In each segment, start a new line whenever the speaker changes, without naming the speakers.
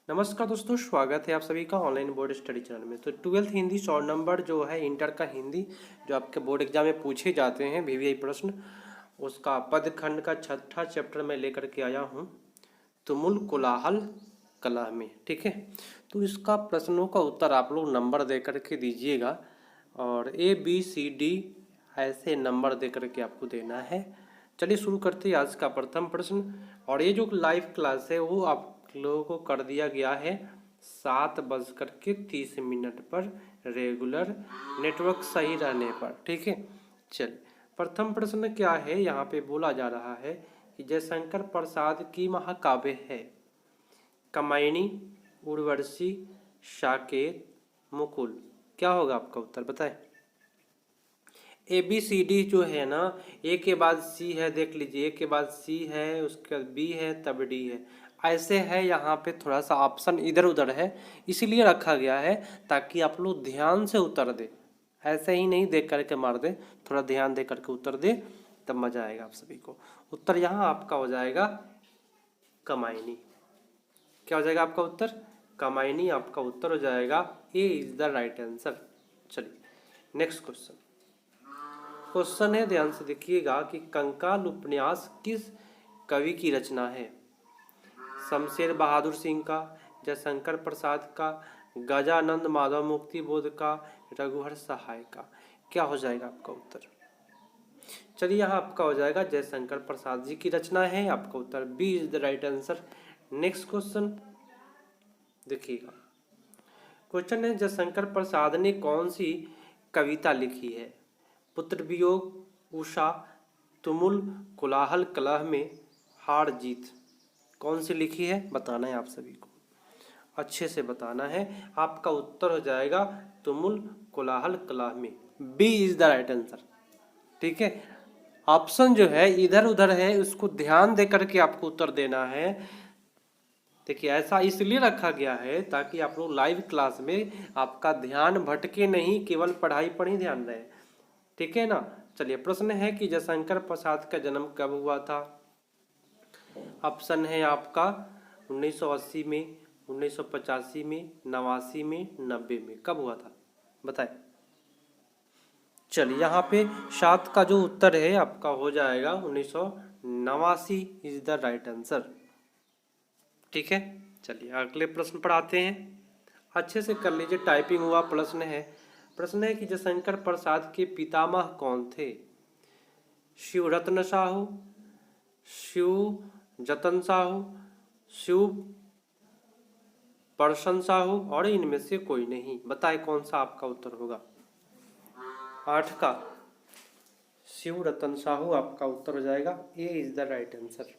नमस्कार दोस्तों, स्वागत है आप सभी का ऑनलाइन बोर्ड स्टडी चैनल में। तो 12th हिंदी 100 नंबर जो है इंटर का हिंदी जो आपके बोर्ड एग्जाम में पूछे जाते हैं वीवीआई प्रश्न, उसका पद खंड का 6ठा चैप्टर में लेकर के आया हूँ तुमुल कोलाहल कला में। ठीक है, तो इसका प्रश्नों का उत्तर आप लोग नंबर दे करके दीजिएगा और ABCD ऐसे नंबर दे करके आपको देना है। चलिए शुरू करते हैं आज का प्रथम प्रश्न। और ये जो लाइव क्लास है वो आप लोगों को कर दिया गया है 7:30 पर, रेगुलर नेटवर्क सही रहने पर। ठीक है, चलिए प्रथम प्रश्न क्या है। यहाँ पे बोला जा रहा है कि जयशंकर प्रसाद की महाकाव्य है कामायनी, उर्वशी, साकेत, मुकुल। क्या होगा आपका उत्तर बताएं। ABCD जो है ना, ए के बाद सी है, देख लीजिए, ए के बाद सी है, उसके बाद बी है, तब डी है, ऐसे है। यहाँ पे थोड़ा सा ऑप्शन इधर उधर है, इसीलिए रखा गया है ताकि आप लोग ध्यान से उत्तर दे, ऐसे ही नहीं देख करके मार दे, थोड़ा ध्यान दे करके उत्तर दे, तब मजा आएगा आप सभी को। उत्तर यहाँ आपका हो जाएगा कामायनी। क्या हो जाएगा आपका उत्तर? कामायनी आपका उत्तर हो जाएगा। ए इज द राइट आंसर। चलिए नेक्स्ट क्वेश्चन। क्वेश्चन है, ध्यान से देखिएगा कि कंकाल उपन्यास किस कवि की रचना है? शमशेर बहादुर सिंह का, जयशंकर प्रसाद का, गजानंद माधव मुक्ति बोध का, रघुहर सहाय का। क्या हो जाएगा आपका उत्तर? चलिए यहाँ आपका हो जाएगा जयशंकर प्रसाद जी की रचना है। आपका उत्तर B is the right answer. Next question देखिएगा। क्वेश्चन है, जयशंकर प्रसाद ने कौन सी कविता लिखी है? पुत्र वियोग, उषा, तुमुल, कोलाहल कलह में, हार जीत। कौन सी लिखी है बताना है आप सभी को, अच्छे से बताना है। आपका उत्तर हो जाएगा तुमुल कोलाहल कलह में। B is the right answer. ठीक है, ऑप्शन जो है इधर उधर है, उसको ध्यान दे करके आपको उत्तर देना है। देखिए ऐसा इसलिए रखा गया है ताकि आप लोग लाइव क्लास में आपका ध्यान भटके नहीं, केवल पढ़ाई पर ही ध्यान रहे। ठीक है ना। चलिए प्रश्न है कि जयशंकर प्रसाद का जन्म कब हुआ था? ऑप्शन है आपका 1980 में, 1985 में, 89 में, 90 में। कब हुआ था बताएं। चलिए यहाँ पे 7 का जो उत्तर है आपका हो जाएगा 1989 इज द राइट आंसर। ठीक है, चलिए अगले प्रश्न पर आते हैं। अच्छे से कर लीजिए, टाइपिंग हुआ प्रश्न है। प्रश्न है कि जयशंकर प्रसाद के पितामह कौन थे? शिव रत्न साहू, शिव जतन साहू, शिव प्रसन्न साहू और इनमें से कोई नहीं। बताए कौन सा आपका उत्तर होगा? 8 का शिव रतन साहू आपका उत्तर हो जाएगा। ए इज द राइट आंसर।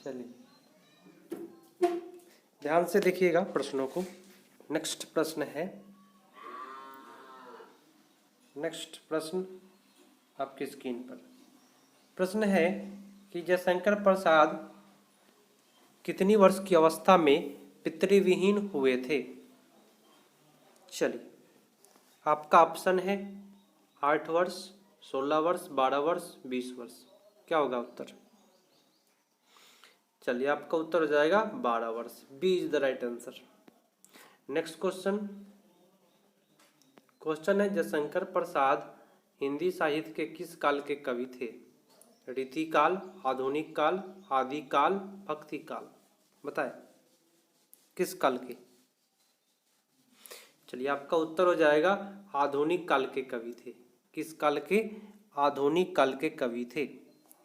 चलिए ध्यान से देखिएगा प्रश्नों को। नेक्स्ट प्रश्न है, नेक्स्ट प्रश्न आपकी स्क्रीन पर। प्रश्न है कि जयशंकर प्रसाद कितनी वर्ष की अवस्था में पितृविहीन हुए थे? चलिए आपका ऑप्शन है 8 वर्ष, 16 वर्ष, 12 वर्ष, 20 वर्ष। क्या होगा उत्तर? चलिए आपका उत्तर हो जाएगा 12 वर्ष। B is the right answer. Next question. Question है, जयशंकर प्रसाद हिंदी साहित्य के किस काल के कवि थे? रीतिकाल, आधुनिक काल, आदिकाल, भक्ति काल। बताएं किस काल के? चलिए आपका उत्तर हो जाएगा आधुनिक काल के कवि थे। किस काल के? आधुनिक काल के कवि थे।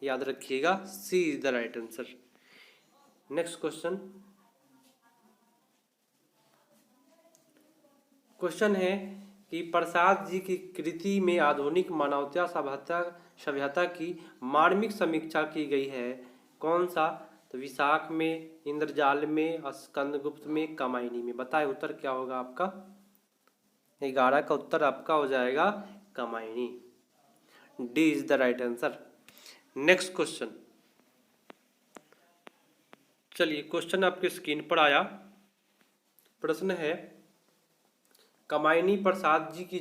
याद रखिएगा, C is the right answer. Next question. Question है कि प्रसाद जी की कृति में आधुनिक मानवता सभ्यता की मार्मिक समीक्षा की गई है। कौन सा? तो विशाख में, इंद्रजाल में, स्कंदगुप्त में, कामायनी में। बताए उत्तर क्या होगा आपका? 11 का उत्तर आपका हो जाएगा Kamayani. D is the right answer. Next question. चलिए क्वेश्चन आपके स्क्रीन पर आया। प्रश्न है, कामायनी प्रसाद जी की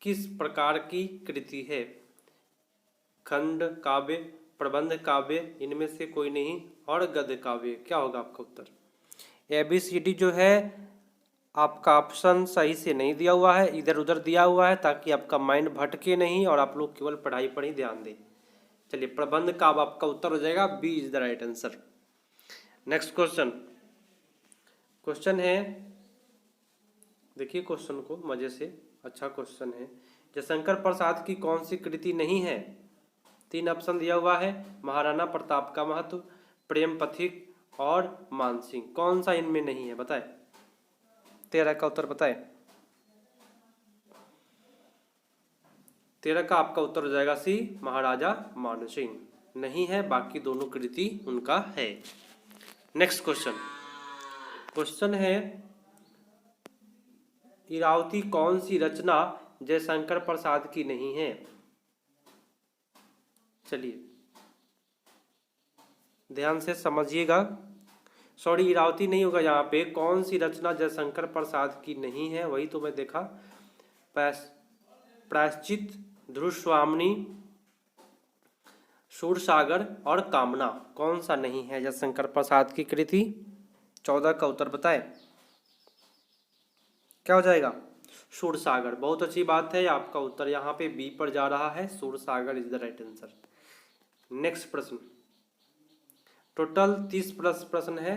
किस प्रकार की कृति है? खंड काव्य, प्रबंध काव्य, इनमें से कोई नहीं, और गद्य काव्य। क्या होगा आपका उत्तर? ABCD जो है आपका ऑप्शन सही से नहीं दिया हुआ है, इधर उधर दिया हुआ है ताकि आपका माइंड भटके नहीं और आप लोग केवल पढ़ाई पर ही ध्यान दें। चलिए, प्रबंध का अब आपका उत्तर हो जाएगा B is the right answer. Next question, question है, देखिए क्वेश्चन को मजे से, अच्छा क्वेश्चन है। जयशंकर प्रसाद की कौन सी कृति नहीं है? 3 ऑप्शन दिया हुआ है, महाराणा प्रताप का महत्व, प्रेम पथिक और मानसिंह। कौन सा इनमें नहीं है बताए? 13 का उत्तर बताए। 13 का आपका उत्तर हो जाएगा सी, महाराजा मानसिंह। नहीं है, बाकी दोनों कृति उनका है। नेक्स्ट क्वेश्चन, क्वेश्चन है इरावती कौन सी रचना जयशंकर प्रसाद की नहीं है? चलिए ध्यान से समझिएगा। सॉरी, इरावती नहीं होगा यहाँ पे। कौन सी रचना जयशंकर प्रसाद की नहीं है वही तो मैं देखा। प्रायश्चित, ध्रुवस्वामिनी, सूरसागर और कामना। कौन सा नहीं है जयशंकर प्रसाद की कृति? 14 का उत्तर बताए। क्या हो जाएगा? सूरसागर। बहुत अच्छी बात है, आपका उत्तर यहाँ पे बी पर जा रहा है, Sursagar is the right answer. Next प्रश्न, टोटल 30 प्लस प्रश्न है।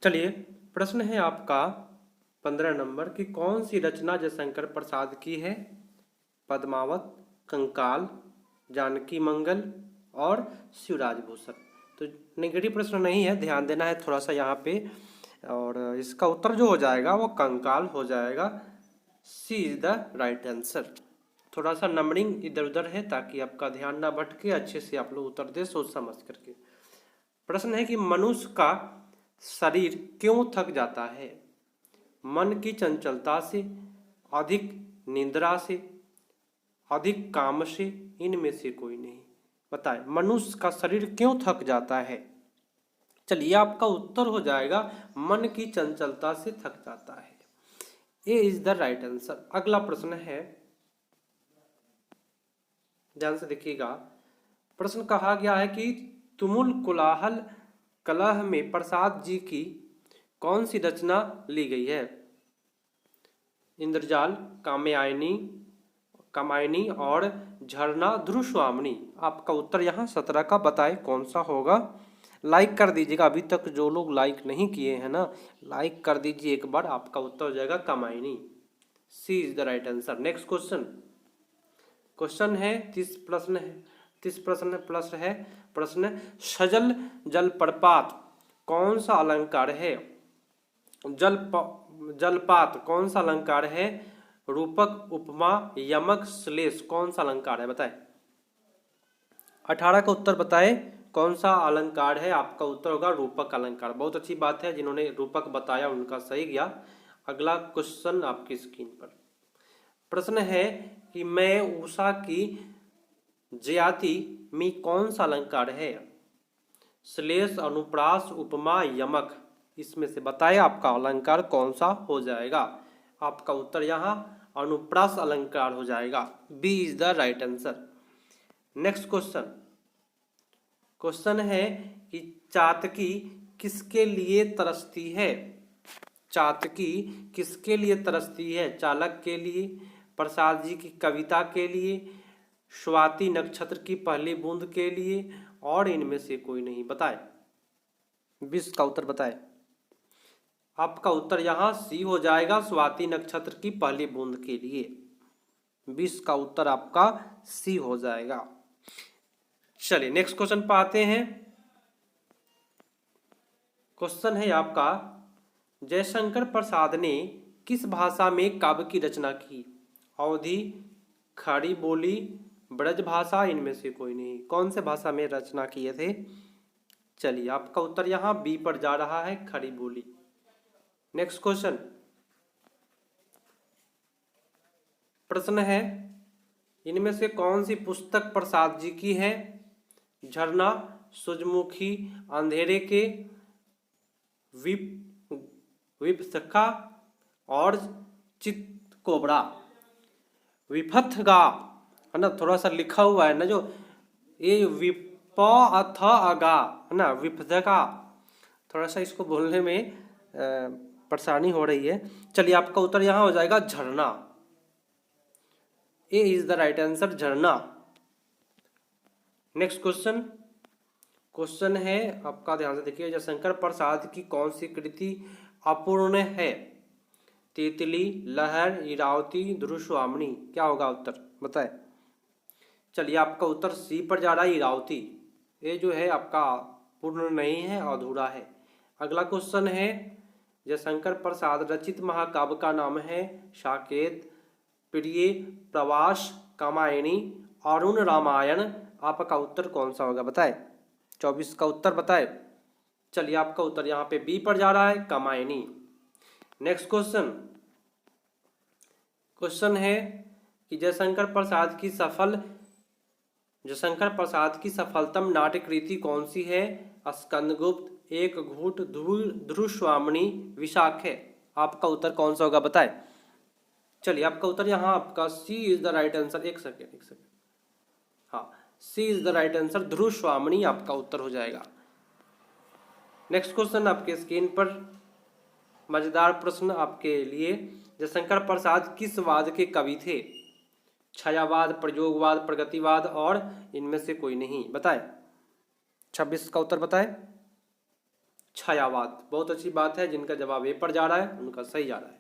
चलिए, प्रश्न है आपका 15 नंबर की कौन सी रचना जयशंकर प्रसाद की है? पद्मावत, कंकाल, जानकी मंगल और शिवराज भूषण। तो नेगेटिव प्रश्न नहीं है, ध्यान देना है थोड़ा सा यहाँ पे। और इसका उत्तर जो हो जाएगा वो कंकाल हो जाएगा। सी इज द राइट आंसर। थोड़ा सा नंबरिंग इधर उधर है ताकि आपका ध्यान ना भटके, अच्छे से आप लोग उत्तर दे सोच समझ करके। प्रश्न है कि मनुष्य का शरीर क्यों थक जाता है? मन की चंचलता से, अधिक निद्रा से, अधिक काम से, इनमें से कोई नहीं। बताएं, मनुष्य का शरीर क्यों थक जाता है? चलिए, आपका उत्तर हो जाएगा मन की चंचलता से थक जाता है। ए इज द राइट आंसर। अगला प्रश्न है, ध्यान से देखिएगा। प्रश्न कहा गया है कि तुमुल कोलाहल कलह में प्रसाद जी की कौन सी रचना ली गई है? इंद्रजाल, कामायनी और झरना, ध्रुवस्वामिनी। आपका उत्तर यहाँ 17 का बताए कौन सा होगा। लाइक कर दीजिएगा, अभी तक जो लोग लाइक नहीं किए हैं ना, लाइक कर दीजिए एक बार। आपका उत्तर हो जाएगा Kamayani. C is the right answer. Next question, question है 30 प्रश्न है, 30 प्रश्न प्लस है। प्रश्न, सजल जलप्रपात कौन सा अलंकार है? जलपात कौन सा अलंकार है? रूपक, उपमा, यमक, श्लेष कौन सा अलंकार है बताए? 18 का उत्तर बताए कौन सा अलंकार है? आपका उत्तर होगा रूपक अलंकार। बहुत अच्छी बात है, जिन्होंने रूपक बताया उनका सही गया। अगला क्वेश्चन आपकी स्क्रीन पर। प्रश्न है कि मैं उषा की जयाति में कौन सा अलंकार है? श्लेष, अनुप्रास, उपमा, यमक। इसमें से बताए आपका अलंकार कौन सा हो जाएगा? आपका उत्तर यहाँ अनुप्रास अलंकार हो जाएगा। B is the right answer. Next question, question है कि चातकी किसके लिए तरसती है? चातकी किसके लिए तरसती है? चालक के लिए, प्रसाद जी की कविता के लिए, स्वाति नक्षत्र की पहली बूंद के लिए, और इनमें से कोई नहीं। बताए 20 का उत्तर बताए। आपका उत्तर यहाँ सी हो जाएगा, स्वाति नक्षत्र की पहली बूंद के लिए। 20 का उत्तर आपका सी हो जाएगा। चलिए नेक्स्ट क्वेश्चन पर आते हैं। क्वेश्चन है आपका, जयशंकर प्रसाद ने किस भाषा में काव्य की रचना की? अवधी, खड़ी बोली, ब्रज भाषा, इनमें से कोई नहीं। कौन से भाषा में रचना किए थे? चलिए, आपका उत्तर यहाँ बी पर जा रहा है, खड़ी बोली। नेक्स्ट क्वेश्चन, प्रश्न है इनमें से कौन सी पुस्तक प्रसाद जी की है? झरना, सूरजमुखी, अंधेरे के, विपथका और चितकोबरा। विपथगा है ना, थोड़ा सा लिखा हुआ है ना, जो ये विपथा अगा है ना, विपथका। थोड़ा सा इसको बोलने में परेशानी हो रही है। चलिए आपका उत्तर यहाँ हो जाएगा झरना। ए इज द राइट आंसर, झरना। नेक्स्ट क्वेश्चन, क्वेश्चन है आपका, ध्यान से देखिए, जयशंकर प्रसाद की कौन सी कृति अपूर्ण है? तितली, लहर, इरावती, ध्रुवस्वामिनी। क्या होगा उत्तर बताए? चलिए आपका उत्तर सी पर जा रहा है, इरावती। ये जो है आपका पूर्ण नहीं है, अधूरा है। अगला क्वेश्चन है, जयशंकर प्रसाद रचित महाकाव्य का नाम है साकेत, प्रिय, प्रवास, कामायनी, अरुण रामायण। आपका उत्तर कौन सा होगा बताए? 24 का उत्तर बताए। चलिए आपका उत्तर यहाँ पे बी पर जा रहा है, कामायनी। नेक्स्ट क्वेश्चन, क्वेश्चन है कि जयशंकर प्रसाद की सफलतम नाट्य कृति कौन सी है? स्कंदगुप्त, एक घूट, ध्रुवस्वामिनी, विशाखे। आपका उत्तर कौन सा होगा बताए? चलिए आपका उत्तर यहाँ आपका C is the right answer. एक सेकेंड, हाँ, C is the right answer, Dhruvswamini आपका उत्तर हो जाएगा। नेक्स्ट क्वेश्चन आपके स्क्रीन पर, मजेदार प्रश्न आपके लिए। जयशंकर प्रसाद किस वाद के कवि थे? छायावाद, प्रयोगवाद, प्रगतिवाद और इनमें से कोई नहीं। बताए 26 का उत्तर बताए, छायावाद। बहुत अच्छी बात है, जिनका जवाब ए पर जा रहा है उनका सही जा रहा है।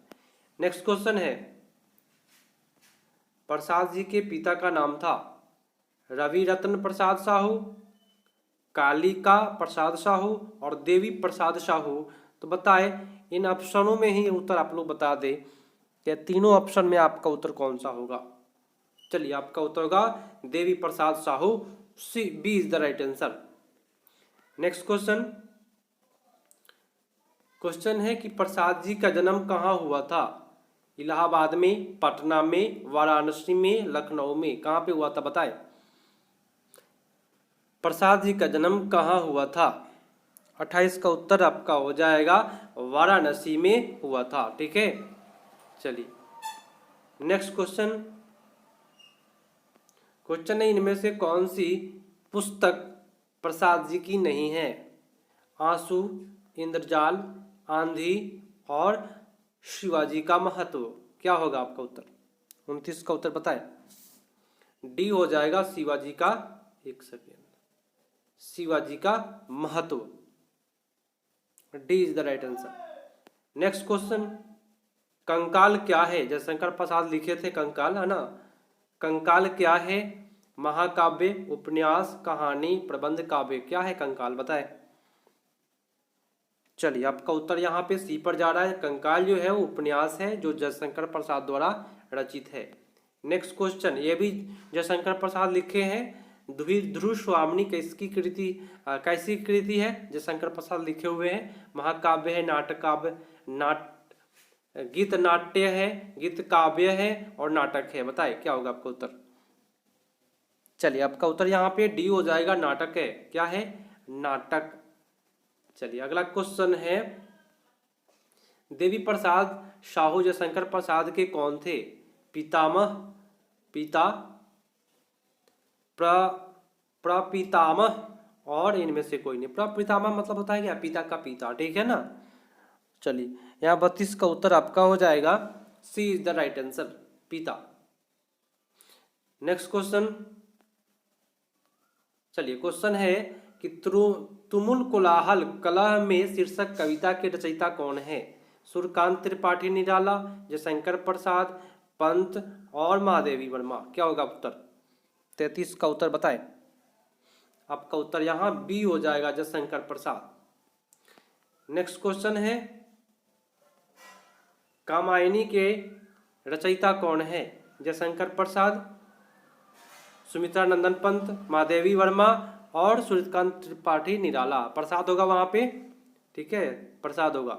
नेक्स्ट क्वेश्चन है, प्रसाद जी के पिता का नाम था रवि रत्न प्रसाद साहू, कालिका प्रसाद साहू और देवी प्रसाद साहू। तो बताए इन ऑप्शनों में ही उत्तर आप लोग बता दे कि तीनों ऑप्शन में आपका उत्तर कौन सा होगा। चलिए आपका उत्तर होगा Devi Prasad Sahu, C B is the right answer. Next question, question है कि प्रसाद जी का जन्म कहाँ हुआ था? इलाहाबाद में, पटना में, वाराणसी में, लखनऊ में। कहाँ पे हुआ था बताए? प्रसाद जी का जन्म कहाँ हुआ था? 28 का उत्तर आपका हो जाएगा वाराणसी में हुआ था। ठीक है, चलिए नेक्स्ट क्वेश्चन, क्वेश्चन है इनमें से कौन सी पुस्तक प्रसाद जी की नहीं है? आंसू, इंद्रजाल, आंधी और शिवाजी का महत्व। क्या होगा आपका उत्तर? 29 का उत्तर बताए, डी हो जाएगा शिवाजी का, एक सेकेंड, शिवाजी का महत्व, D is the right answer. Next question, कंकाल क्या है? जयशंकर प्रसाद लिखे थे कंकाल, है ना। कंकाल क्या है? महाकाव्य, उपन्यास, कहानी, प्रबंध काव्य। क्या है कंकाल बताए? चलिए आपका उत्तर यहाँ पे सी पर जा रहा है। कंकाल जो है वो उपन्यास है जो जयशंकर प्रसाद द्वारा रचित है। नेक्स्ट क्वेश्चन, ये भी जयशंकर प्रसाद लिखे हैं। ध्रुवस्वामिनी किसकी कृति, कैसी कृति है? जयशंकर प्रसाद लिखे हुए हैं। महाकाव्य है, नाटक काव्य, गीत नाट्य है, गीत काव्य है और नाटक है। बताए क्या होगा आपका उत्तर? चलिए आपका उत्तर यहाँ पे डी हो जाएगा, नाटक है। क्या है? नाटक। चलिए अगला क्वेश्चन है, देवी प्रसाद साहू जयशंकर प्रसाद के कौन थे? पितामह, पिता, प्रपितामह और इनमें से कोई नहीं। प्रपितामह मतलब होता है क्या? पिता का पिता। ठीक है ना। चलिए यहाँ 32 का उत्तर आपका हो जाएगा, सी इज द राइट आंसर, पिता। नेक्स्ट क्वेश्चन, चलिए क्वेश्चन है कि तुमुल कोलाहल कलह में शीर्षक कविता के रचयिता कौन है? सूर्यकांत त्रिपाठी निराला, जयशंकर प्रसाद, पंत और महादेवी वर्मा। क्या होगा उत्तर? 33 का उत्तर बताए। आपका उत्तर यहाँ बी हो जाएगा, जयशंकर प्रसाद। नेक्स्ट क्वेश्चन है, कामायनी के रचयिता कौन है? जयशंकर प्रसाद, सुमित्रा नंदन पंत, महादेवी वर्मा और सूर्यकांत त्रिपाठी निराला। प्रसाद होगा वहाँ पे। ठीक है, प्रसाद होगा।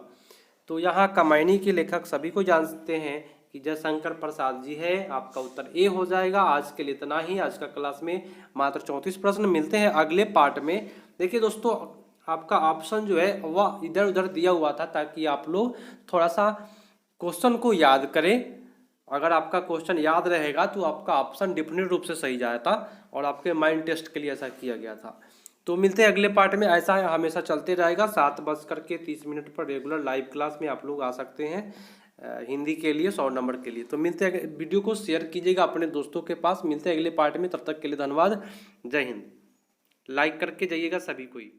तो यहाँ कामायनी के लेखक सभी को जानते हैं कि जयशंकर प्रसाद जी है। आपका उत्तर ए हो जाएगा। आज के लिए इतना ही। आज का क्लास में मात्र 34 प्रश्न। मिलते हैं अगले पार्ट में। देखिए दोस्तों, आपका ऑप्शन जो है वह इधर उधर दिया हुआ था ताकि आप लोग थोड़ा सा क्वेश्चन को याद करें। अगर आपका क्वेश्चन याद रहेगा तो आपका ऑप्शन डेफिनेट रूप से सही जाता और आपके माइंड टेस्ट के लिए ऐसा किया गया था। तो मिलते हैं अगले पार्ट में। ऐसा है हमेशा चलते रहेगा, 7:30 पर रेगुलर लाइव क्लास में आप लोग आ सकते हैं हिंदी के लिए 100 नंबर के लिए। तो मिलते हैं, वीडियो को शेयर कीजिएगा अपने दोस्तों के पास। मिलते हैं अगले पार्ट में, तब तक के लिए धन्यवाद। जय हिंद। लाइक करके जाइएगा सभी कोई।